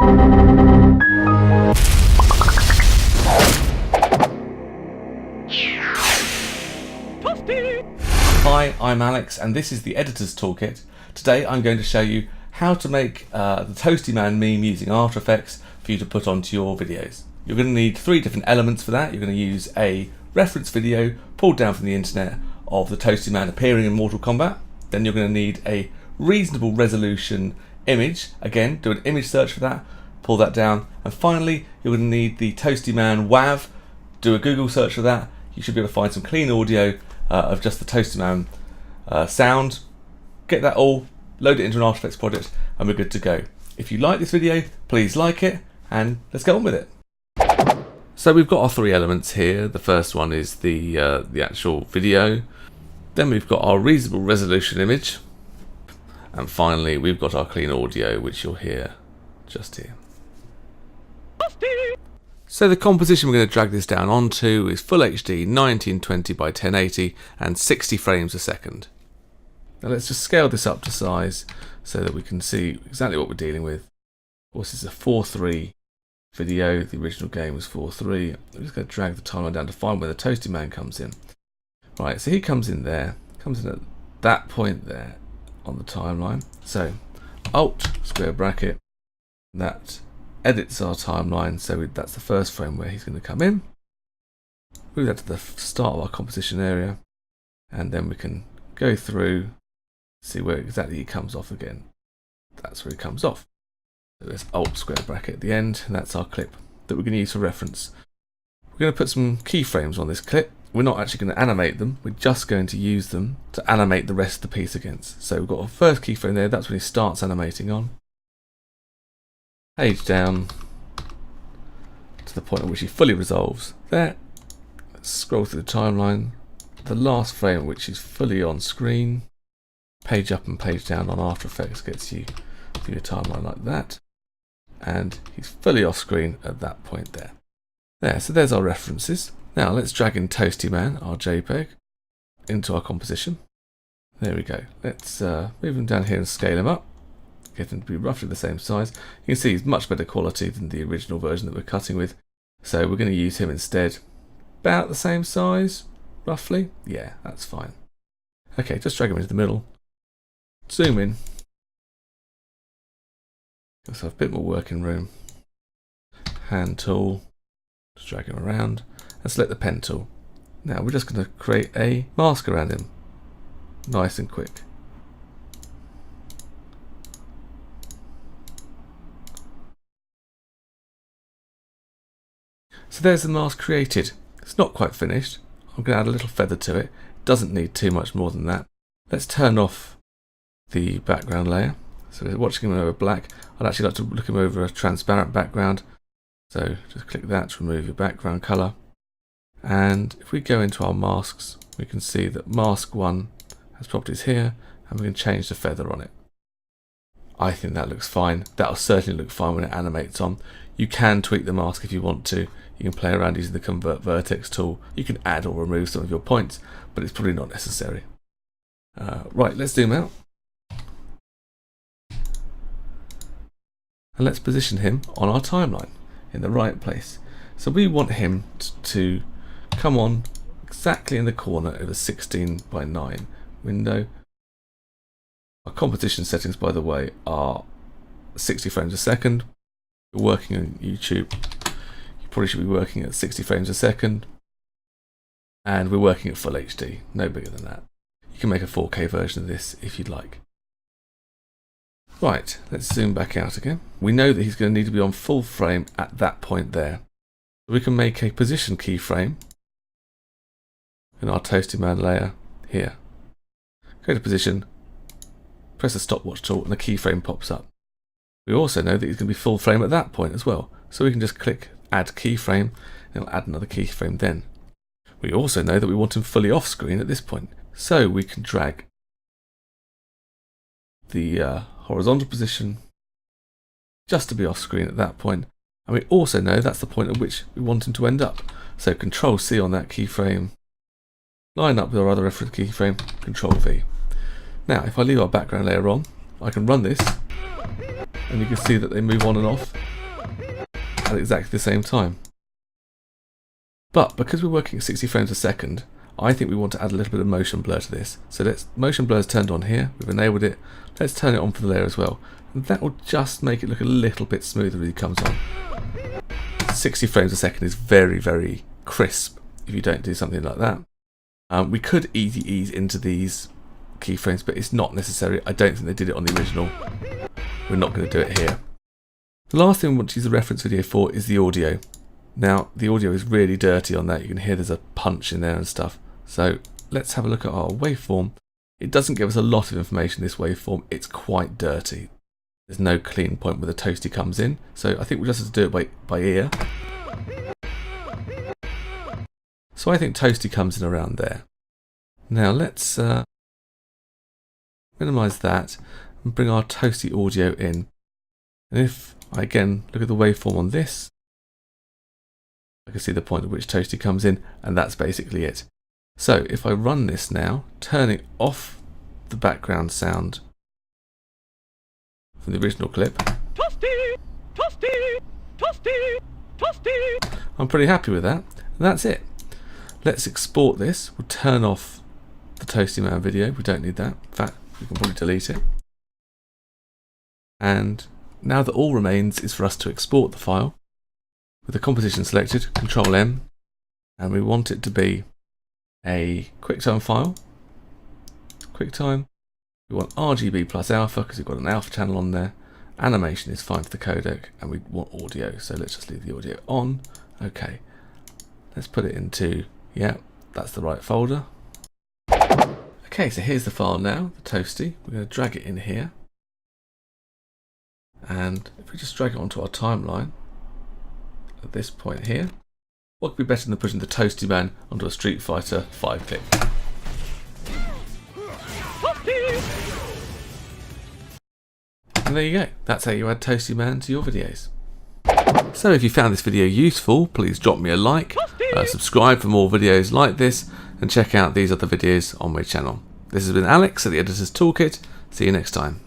Toasty! Hi, I'm Alex and this is the Editor's Toolkit. Today I'm going to show you how to make the Toasty Man meme using After Effects for you to put onto your videos. You're going to need 3 different elements for that. You're going to use a reference video pulled down from the internet of the Toasty Man appearing in Mortal Kombat. Then you're going to need a reasonable resolution image. Again, do an image search for that, pull that down. And finally, you're going to need the Toasty Man WAV. Do a Google search for that. You should be able to find some clean audio of just the Toasty Man sound. Get that all, load it into an After Effects project, and we're good to go. If you like this video, please like it, and let's get on with it. So we've got our 3 elements here. The first one is the actual video. Then we've got our reasonable resolution image. And finally, we've got our clean audio, which you'll hear just here. So the composition we're going to drag this down onto is Full HD 1920 by 1080 and 60 frames a second. Now let's just scale this up to size so that we can see exactly what we're dealing with. Of course, this is a 4:3 video. The original game was 4:3. I'm just going to drag the timeline down to find where the Toasty Man comes in. Right, so he comes in there, comes in at that point there on the timeline. So Alt square bracket, that edits our timeline, so that's the first frame where he's going to come in. Move that to the start of our composition area, and then we can go through, see where exactly he comes off again. That's where he comes off. So there's Alt square bracket at the end, and that's our clip that we're going to use for reference. We're going to put some keyframes on this clip. We're not actually going to animate them, we're just going to use them to animate the rest of the piece against. So we've got our first keyframe there, that's when he starts animating on. Page down to the point at which he fully resolves. There. Let's scroll through the timeline. The last frame at which he's fully on screen. Page up and page down on After Effects gets you through your timeline like that. And he's fully off screen at that point there. There, so there's our references. Now let's drag in Toasty Man, our JPEG, into our composition. There we go. Let's move him down here and scale him up. Get him to be roughly the same size. You can see he's much better quality than the original version that we're cutting with. So we're going to use him instead. About the same size, roughly. Yeah, that's fine. Okay, just drag him into the middle. Zoom in. Let's have a bit more working room. Hand tool. Just drag him around. And select the pen tool. Now we're just going to create a mask around him. Nice and quick. So there's the mask created. It's not quite finished. I'm going to add a little feather to it. It doesn't need too much more than that. Let's turn off the background layer. So we're watching him over black. I'd actually like to look him over a transparent background. So just click that to remove your background colour. And if we go into our masks, we can see that mask 1 has properties here, and we can change the feather on it. I think that looks fine. That'll certainly look fine when it animates on. You can tweak the mask if you want to. You can play around using the Convert Vertex tool. You can add or remove some of your points, but it's probably not necessary. Right, let's zoom out. And let's position him on our timeline in the right place. So we want him to come on exactly in the corner of a 16 by 9 window. Our composition settings, by the way, are 60 frames a second. If you're working on YouTube, you probably should be working at 60 frames a second. And we're working at full HD, no bigger than that. You can make a 4K version of this if you'd like. Right, let's zoom back out again. We know that he's going to need to be on full frame at that point there. We can make a position keyframe in our Toasty Man layer here. Go to position, press the stopwatch tool, and a keyframe pops up. We also know that he's going to be full frame at that point as well. So we can just click add keyframe, and it'll add another keyframe then. We also know that we want him fully off screen at this point. So we can drag the horizontal position just to be off screen at that point. And we also know that's the point at which we want him to end up. So Control C on that keyframe, line up with our other reference keyframe, Control V. Now if I leave our background layer on, I can run this and you can see that they move on and off at exactly the same time. But because we're working at 60 frames a second, I think we want to add a little bit of motion blur to this. So motion blur is turned on here, we've enabled it. Let's turn it on for the layer as well. And that will just make it look a little bit smoother when it comes on. 60 frames a second is very, very crisp if you don't do something like that. We could ease into these keyframes, but it's not necessary. I don't think they did it on the original. We're not going to do it here. The last thing we want to use a reference video for is the audio. Now, the audio is really dirty on that. You can hear there's a punch in there and stuff. So let's have a look at our waveform. It doesn't give us a lot of information, this waveform. It's quite dirty. There's no clean point where the Toasty comes in. So I think we'll just have to do it by ear. So I think Toasty comes in around there. Now let's minimize that and bring our Toasty audio in. And if I again look at the waveform on this, I can see the point at which Toasty comes in, and that's basically it. So if I run this now, turning off the background sound from the original clip, Toasty, Toasty, Toasty, Toasty, I'm pretty happy with that. And that's it. Let's export this. We'll turn off the Toasty Man video. We don't need that. In fact, we can probably delete it. And now that all remains is for us to export the file. With the composition selected, Control M, and we want it to be a QuickTime file. QuickTime. We want RGB plus alpha because we've got an alpha channel on there. Animation is fine for the codec, and we want audio, so let's just leave the audio on. Okay, let's put it into, yeah, that's the right folder. Okay, so here's the file now, the Toasty. We're going to drag it in here, and if we just drag it onto our timeline at this point here, what could be better than putting the Toasty Man onto a Street Fighter 5 clip? And there you go. That's how you add Toasty Man to your videos. So if you found this video useful, please drop me a like, subscribe for more videos like this, and check out these other videos on my channel. This has been Alex at the Editor's Toolkit. See you next time.